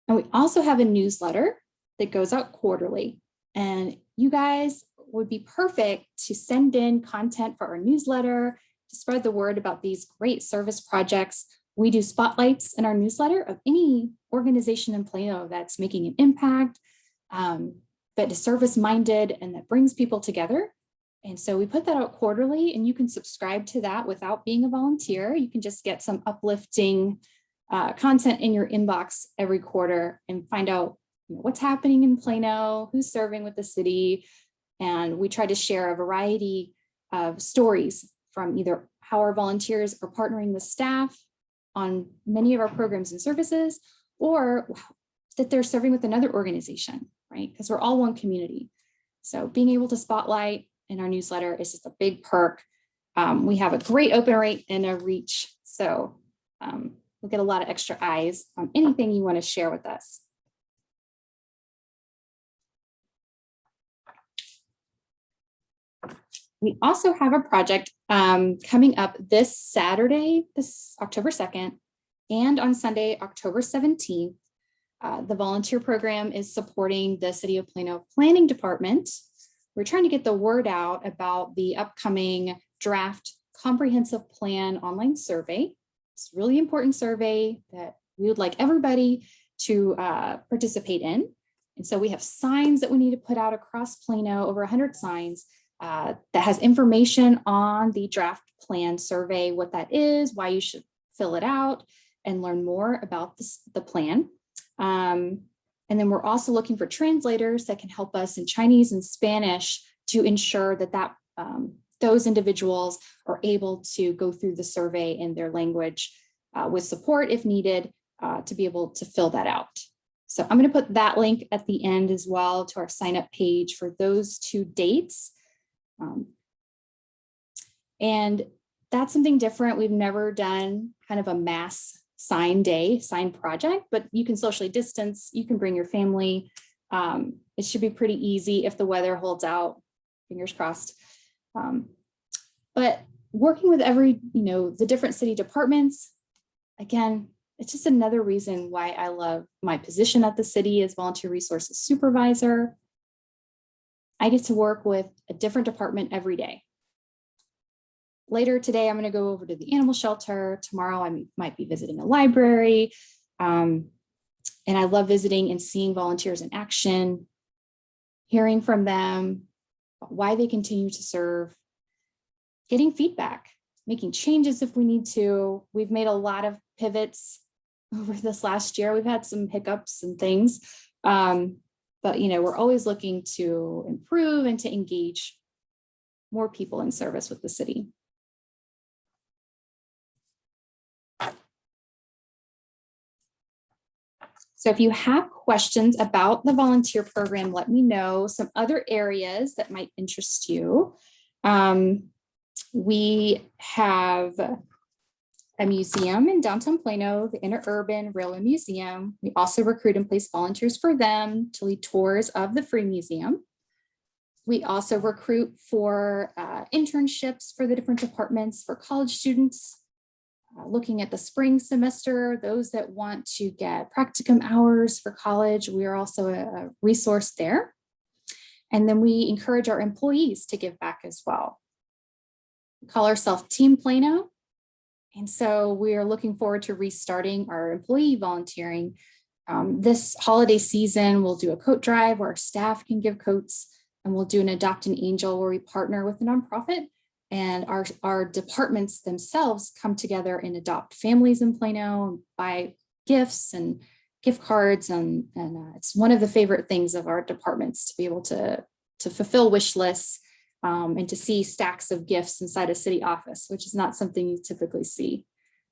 And we also have a newsletter that goes out quarterly, and you guys would be perfect to send in content for our newsletter to spread the word about these great service projects. We do spotlights in our newsletter of any organization in Plano that's making an impact, that is service-minded and that brings people together. And so we put that out quarterly, and you can subscribe to that without being a volunteer. You can just get some uplifting content in your inbox every quarter and find out what's happening in Plano, who's serving with the city. And we try to share a variety of stories from either how our volunteers are partnering with staff on many of our programs and services, or that they're serving with another organization, right? Because we're all one community. So being able to spotlight in our newsletter is just a big perk. We have a great open rate and a reach. So we'll get a lot of extra eyes on anything you want to share with us. We also have a project coming up this Saturday, this October 2nd, and on Sunday, October 17th. The volunteer program is supporting the City of Plano Planning Department. We're trying to get the word out about the upcoming draft comprehensive plan online survey. It's a really important survey that we would like everybody to participate in. And so we have signs that we need to put out across Plano, over 100 signs, that has information on the draft plan survey, what that is, why you should fill it out, and learn more about the plan. And then we're also looking for translators that can help us in Chinese and Spanish to ensure that those individuals are able to go through the survey in their language with support if needed to be able to fill that out. So I'm going to put that link at the end as well to our sign up page for those two dates. And that's something different. We've never done kind of a mass sign project, but you can socially distance, you can bring your family. It should be pretty easy if the weather holds out, fingers crossed. But working with the different city departments, again, it's just another reason why I love my position at the city as volunteer resources supervisor. I get to work with a different department every day. Later today, I'm going to go over to the animal shelter. Tomorrow, I might be visiting a library. And I love visiting and seeing volunteers in action, hearing from them, why they continue to serve, getting feedback, making changes if we need to. We've made a lot of pivots over this last year. We've had some hiccups and things. But we're always looking to improve and to engage more people in service with the city. So if you have questions about the volunteer program, let me know. Some other areas that might interest you. We have a museum in downtown Plano, the Interurban Railway Museum. We also recruit and place volunteers for them to lead tours of the free museum. We also recruit for internships for the different departments for college students, looking at the spring semester, those that want to get practicum hours for college. We are also a resource there. And then we encourage our employees to give back as well. We call ourselves Team Plano. And so we are looking forward to restarting our employee volunteering. This holiday season, we'll do a coat drive where our staff can give coats, and we'll do an Adopt an Angel where we partner with a nonprofit And our departments themselves come together and adopt families in Plano, buy gifts and gift cards. And it's one of the favorite things of our departments to be able to fulfill wish lists and to see stacks of gifts inside a city office, which is not something you typically see.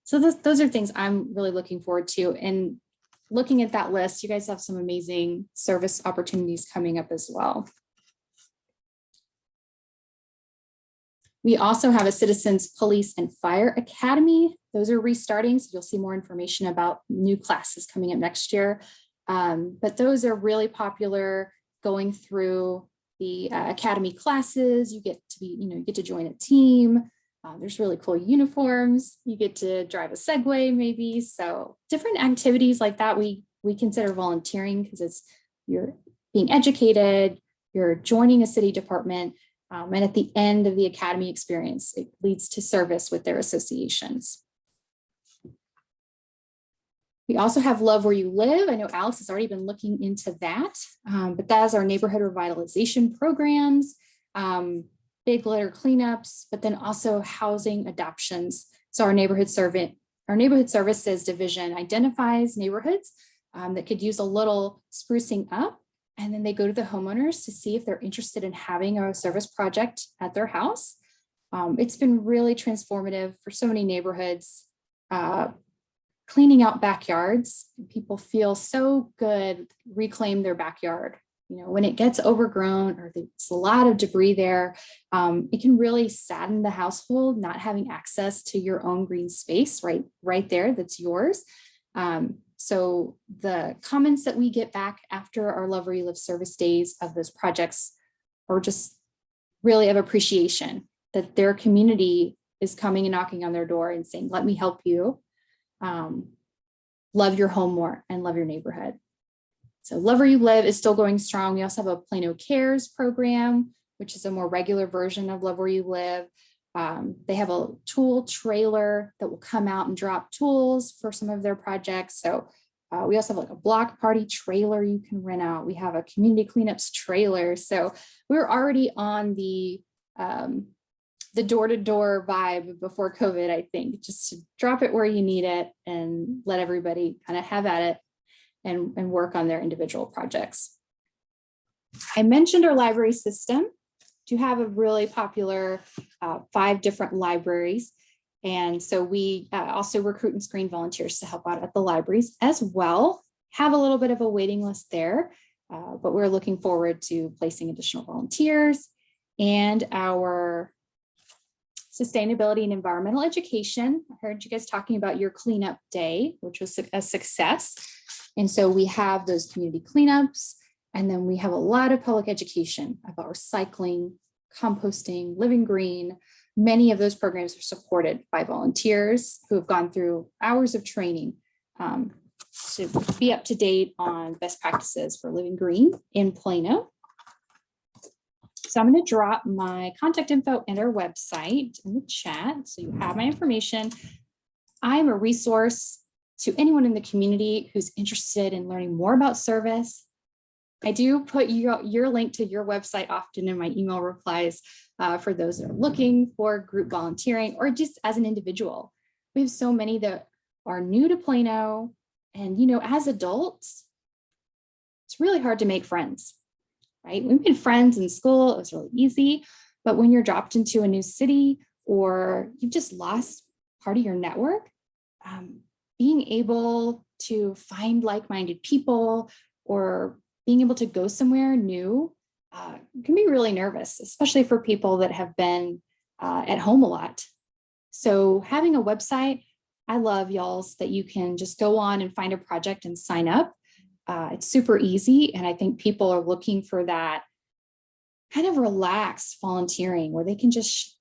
So those are things I'm really looking forward to. And looking at that list, you guys have some amazing service opportunities coming up as well. We also have a Citizens Police and Fire Academy. Those are restarting, so you'll see more information about new classes coming up next year. But those are really popular, going through the academy classes. You get to be, you get to join a team. There's really cool uniforms. You get to drive a Segway maybe. So different activities like that we consider volunteering, because you're being educated, you're joining a city department, and at the end of the academy experience, it leads to service with their associations. We also have Love Where You Live. I know Alex has already been looking into that, but that is our neighborhood revitalization programs, big litter cleanups, but then also housing adoptions. So our neighborhood services division identifies neighborhoods that could use a little sprucing up, and then they go to the homeowners to see if they're interested in having a service project at their house. It's been really transformative for so many neighborhoods, cleaning out backyards. People feel so good, reclaim their backyard. When it gets overgrown or there's a lot of debris there, it can really sadden the household not having access to your own green space right there that's yours. So the comments that we get back after our Love Where You Live service days of those projects are just really of appreciation that their community is coming and knocking on their door and saying, let me help you love your home more and love your neighborhood. So Love Where You Live is still going strong. We also have a Plano Cares program, which is a more regular version of Love Where You Live. They have a tool trailer that will come out and drop tools for some of their projects. So we also have like a block party trailer you can rent out. We have a community cleanups trailer. So we're already on the door-to-door vibe before COVID, I think, just to drop it where you need it and let everybody kind of have at it and work on their individual projects. I mentioned our library system. Do have a really popular 5 different libraries. And so we also recruit and screen volunteers to help out at the libraries as well. Have a little bit of a waiting list there, but we're looking forward to placing additional volunteers. And our sustainability and environmental education. I heard you guys talking about your cleanup day, which was a success. And so we have those community cleanups, and then we have a lot of public education about recycling, composting, living green. Many of those programs are supported by volunteers who have gone through hours of training to be up to date on best practices for living green in Plano. So I'm going to drop my contact info and our website in the chat, so you have my information. I'm a resource to anyone in the community who's interested in learning more about service. I do put your link to your website often in my email replies for those that are looking for group volunteering or just as an individual. We have so many that are new to Plano, and as adults, it's really hard to make friends, right? We made friends in school, it was really easy, but when you're dropped into a new city or you've just lost part of your network, being able to find like-minded people or being able to go somewhere new can be really nervous, especially for people that have been at home a lot. So having a website, I love y'all's that you can just go on and find a project and sign up. It's super easy. And I think people are looking for that kind of relaxed volunteering where they can just,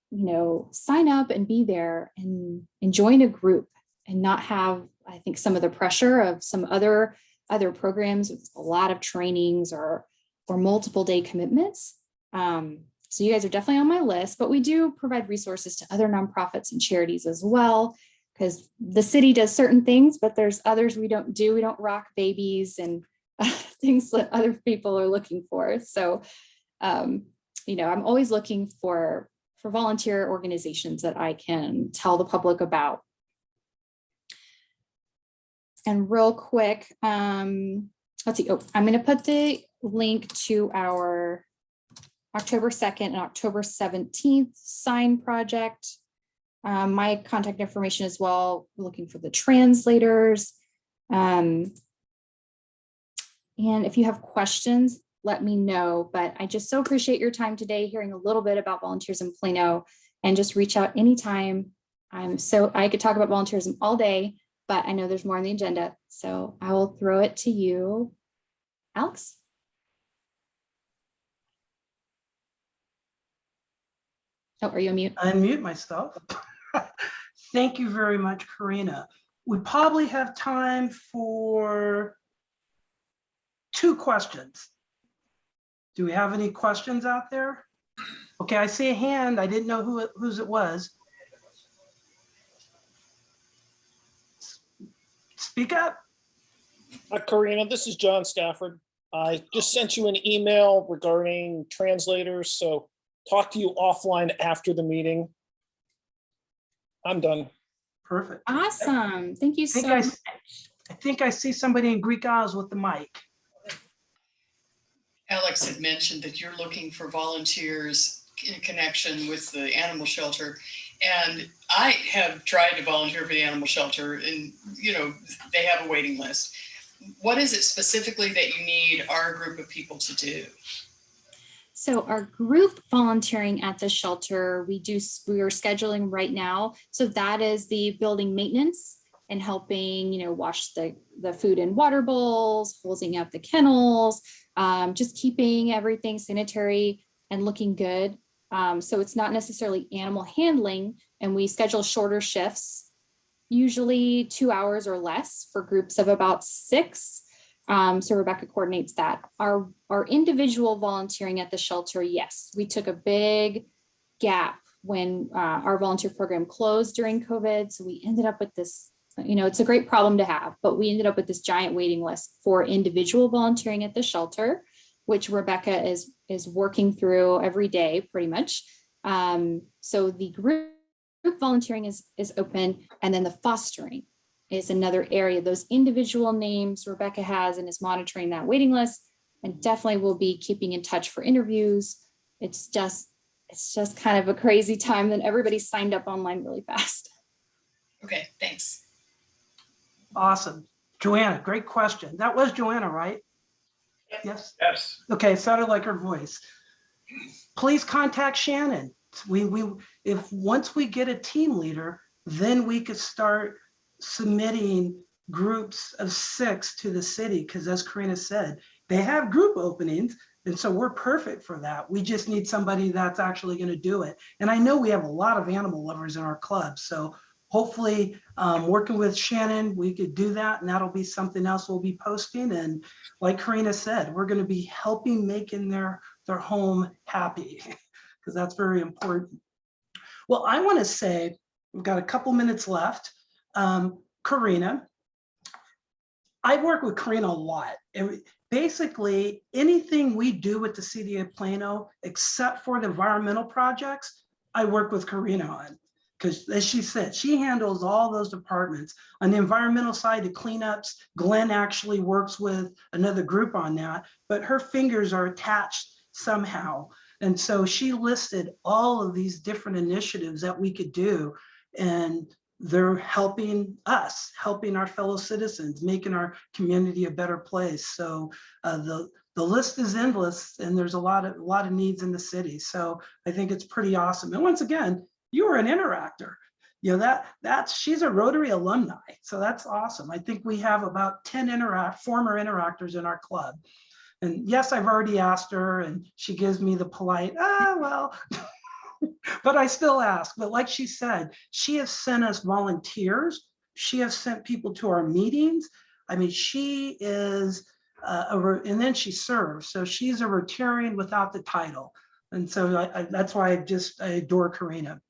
sign up and be there and join a group and not have, I think, some of the pressure of some other programs with a lot of trainings or multiple day commitments. So you guys are definitely on my list, but we do provide resources to other nonprofits and charities as well, because the city does certain things, but there's others we don't do. We don't rock babies and things that other people are looking for. So, I'm always looking for volunteer organizations that I can tell the public about. And real quick, let's see. Oh, I'm going to put the link to our October 2nd and October 17th sign project. My contact information as well, looking for the translators. And if you have questions, let me know. But I just so appreciate your time today, hearing a little bit about volunteerism Plano, and just reach out anytime. I could talk about volunteerism all day, but I know there's more on the agenda. So I will throw it to you, Alex. Oh, are you on mute? Unmute myself. Thank you very much, Corina. We probably have time for 2 questions. Do we have any questions out there? Okay, I see a hand. I didn't know whose it was. Speak up. Corina, this is John Stafford. I just sent you an email regarding translators, so talk to you offline after the meeting. I'm done. Perfect. Awesome. Thank you so much. I think I see somebody in Greek Isles with the mic. Alex had mentioned that you're looking for volunteers in connection with the animal shelter. And I have tried to volunteer for the animal shelter, and they have a waiting list. What is it specifically that you need our group of people to do? So our group volunteering at the shelter, we are scheduling right now. So that is the building maintenance and helping, wash the food and water bowls, holding up the kennels, just keeping everything sanitary and looking good. So it's not necessarily animal handling, and we schedule shorter shifts, usually 2 hours or less for groups of about 6. So Rebecca coordinates that. Our individual volunteering at the shelter, yes, we took a big gap when our volunteer program closed during COVID. So we ended up with this, it's a great problem to have, but we ended up with this giant waiting list for individual volunteering at the shelter, which Rebecca is working through every day pretty much. So the group volunteering is open, and then the fostering is another area. Those individual names Rebecca has and is monitoring that waiting list, and definitely will be keeping in touch for interviews. It's just kind of a crazy time that everybody signed up online really fast. Okay, thanks. Awesome. Joanna, great question. That was Joanna, right? Yes. Yes. Okay, it sounded like her voice. Please contact Shannon. If once we get a team leader, then we could start submitting groups of 6 to the city, because as Corina said, they have group openings, and so we're perfect for that. We just need somebody that's actually going to do it. And I know we have a lot of animal lovers in our club, so hopefully working with Shannon, we could do that, and that'll be something else we'll be posting. And like Corina said, we're going to be helping making their home happy, because that's very important. Well, I want to say, we've got a couple minutes left. Corina, I work with Corina a lot. Basically, anything we do with the city of Plano, except for the environmental projects, I work with Corina on. Because as she said, she handles all those departments. On the environmental side, the cleanups, Glenn actually works with another group on that, but her fingers are attached somehow. And so she listed all of these different initiatives that we could do, and they're helping us, helping our fellow citizens, making our community a better place. So the list is endless, and there's a lot of needs in the city. So I think it's pretty awesome. And once again, you were an interactor. She's a Rotary alumni, so that's awesome. I think we have about 10 former interactors in our club. And yes, I've already asked her, and she gives me the polite, well, but I still ask. But like she said, she has sent us volunteers. She has sent people to our meetings. I mean, she is, and then she serves. So she's a Rotarian without the title. And so that's why I adore Corina.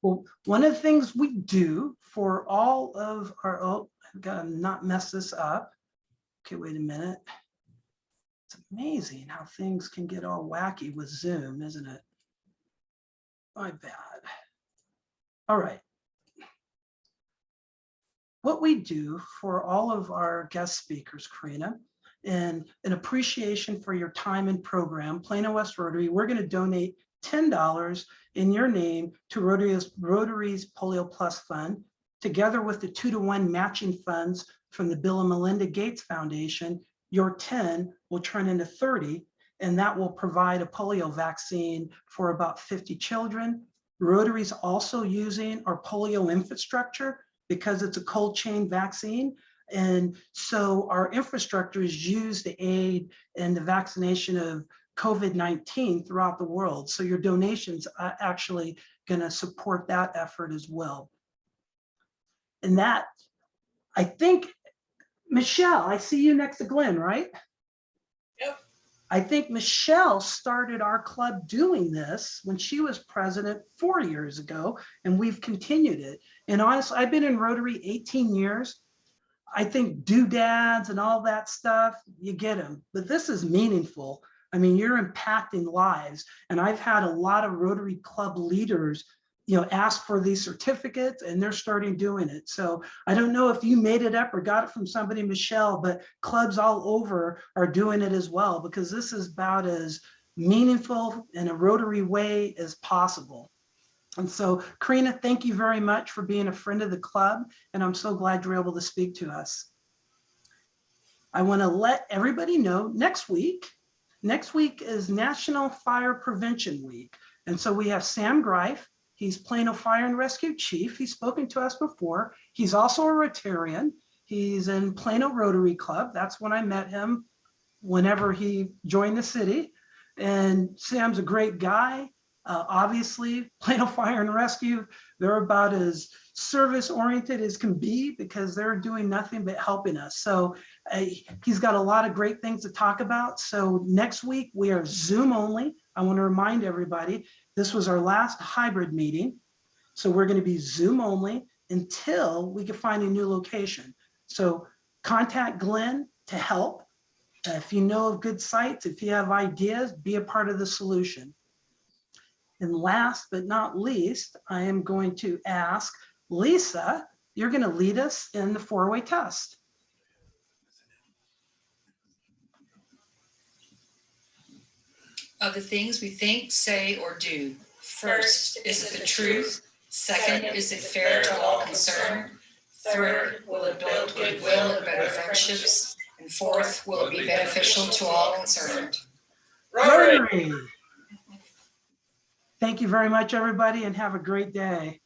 Well, one of the things we do for all of our, I've got to not mess this up. Okay, wait a minute. It's amazing how things can get all wacky with Zoom, isn't it? My bad. All right. What we do for all of our guest speakers, Corina, and an appreciation for your time and program, Plano West Rotary, we're going to donate $10 in your name to Rotary's Polio Plus Fund, together with the 2-to-1 matching funds from the Bill and Melinda Gates Foundation. Your 10 will turn into 30, and that will provide a polio vaccine for about 50 children. Rotary's also using our polio infrastructure because it's a cold chain vaccine. And so our infrastructure is used to aid in the vaccination of COVID-19 throughout the world. So your donations are actually going to support that effort as well. And that, I think, Michelle, I see you next to Glenn, right? Yep. I think Michelle started our club doing this when she was president 4 years ago, and we've continued it. And honestly, I've been in Rotary 18 years. I think doodads and all that stuff, you get them, but this is meaningful. I mean, you're impacting lives. And I've had a lot of Rotary Club leaders, ask for these certificates, and they're starting doing it. So I don't know if you made it up or got it from somebody, Michelle, but clubs all over are doing it as well, because this is about as meaningful in a Rotary way as possible. And so, Corina, thank you very much for being a friend of the club, and I'm so glad you're able to speak to us. I want to let everybody know next week is National Fire Prevention Week. And so we have Sam Greif. He's Plano Fire and Rescue Chief. He's spoken to us before. He's also a Rotarian. He's in Plano Rotary Club. That's when I met him whenever he joined the city. And Sam's a great guy. Obviously, Plano Fire and Rescue, they're about as service-oriented as can be because they're doing nothing but helping us. So he's got a lot of great things to talk about. So next week, we are Zoom only. I want to remind everybody, this was our last hybrid meeting. So we're going to be Zoom only until we can find a new location. So contact Glenn to help. If you know of good sites, if you have ideas, be a part of the solution. And last but not least, I am going to ask Lisa, you're going to lead us in the 4-way test. Of the things we think, say, or do, first, is it the truth? Second, is it fair to all concerned? Third, will it build goodwill and better friendships? And fourth, will it be beneficial to all concerned? Rotary! Thank you very much, everybody, and have a great day.